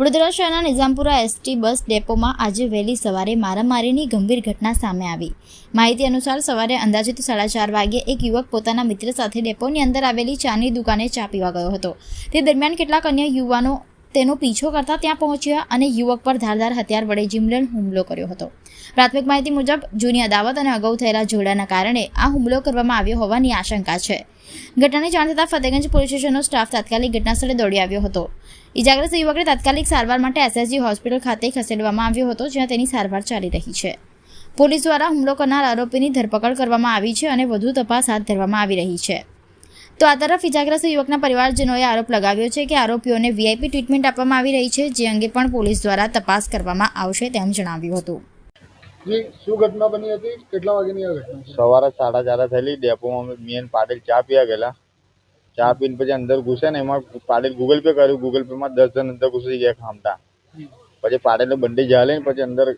વડોદરા શહેરના Nizampura ST bus ડેપોમાં આજે વહેલી સવારે મારામારીની ગંભીર ઘટના સામે આવી। માહિતી અનુસાર સવારે અંદાજિત 4:30 વાગ્યે એક યુવક પોતાના મિત્ર સાથે ડેપોની અંદર આવેલી ચાની દુકાને ચા પીવા ગયો હતો। તે દરમિયાન કેટલાક અન્ય યુવાનો તેનો પીછો કરતા ત્યાં પહોંચ્યા અને યુવક પર ધારદાર હથિયાર વડે જીમલેણ હુમલો કર્યો હતો। પ્રાથમિક માહિતી મુજબ જૂની અદાવત અને અગાઉ થયેલા ઝઘડાના કારણે આ હુમલો કરવામાં આવ્યો હોવાની આશંકા છે। ઘટનાની જાણ થતાં ફતેગંજ પોલીસ સ્ટેશનનો સ્ટાફ તાત્કાલિક ઘટનાસ્થળે દોડી આવ્યો હતો। ઇજાગ્રસ્ત યુવકને તાત્કાલિક સારવાર માટે એસએસજી હોસ્પિટલ ખાતે ખસેડવામાં આવ્યો હતો, જ્યાં તેની સારવાર ચાલી રહી છે। પોલીસ દ્વારા હુમલો કરનાર આરોપીની ધરપકડ કરવામાં આવી છે અને વધુ તપાસ હાથ ધરવામાં આવી રહી છે। તો આ તરફ ઇજાગ્રસ્ત યુવકના પરિવારજનોએ આરોપ લગાવ્યો છે કે આરોપીઓને વીઆઈપી ટ્રીટમેન્ટ આપવામાં આવી રહી છે, જે અંગે પણ પોલીસ દ્વારા તપાસ કરવામાં આવશે તેમ જણાવ્યું હતું। શું ઘટના બની હતી? કેટલા વાગ્યાની આ ઘટના છે? સવારે 4:30 થયેલી। ડેપોમાં મેન પાટીલ ચા પીવા ગયેલા। ચા પીને પછી અંદર ઘૂસે ને એમાં પાટીલ ગૂગલ પે કર્યું। ગૂગલ પે માં 10 જણ અંદર ઘૂસી ગયા ખામટા। પછી પાટીલે બંડી ઝાલે ને પછી અંદર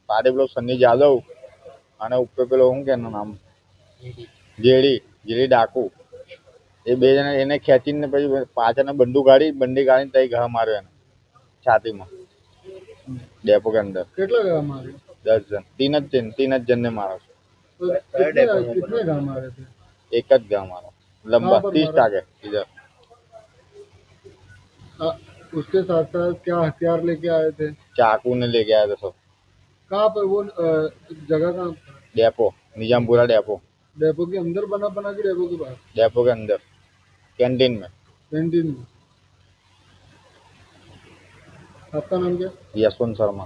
પાટીલ પેલો સન્ની જાદવ અને ઉપર પેલો શું કે એનું નામ જેડી ડાકુ, એ બે જણા એને ખેંચીને પછી પાછળ બંદૂક બંડી કાઢીને તઈ ઘા માર્યો એને છાતીમાં ડેપો કે અંદર। કેટલા ઘા માર્યો? 10 જણ। तीन જ જણને મારો છે। कितने घा मारे थे? एक જ ઘા મારો लंबा 30 टाके इधर। उसके साथ साथ क्या हथियार लेके आए थे? चाकू ने लेके आया था सब। कहाँ पर वो जगह कहाँ? Depot, Nizampura depot. डेपो के अंदर बना कि डेपो के बाहर? डेपो के अंदर कैंटीन में। कैंटीन में। आपका नाम क्या? यशवंत शर्मा।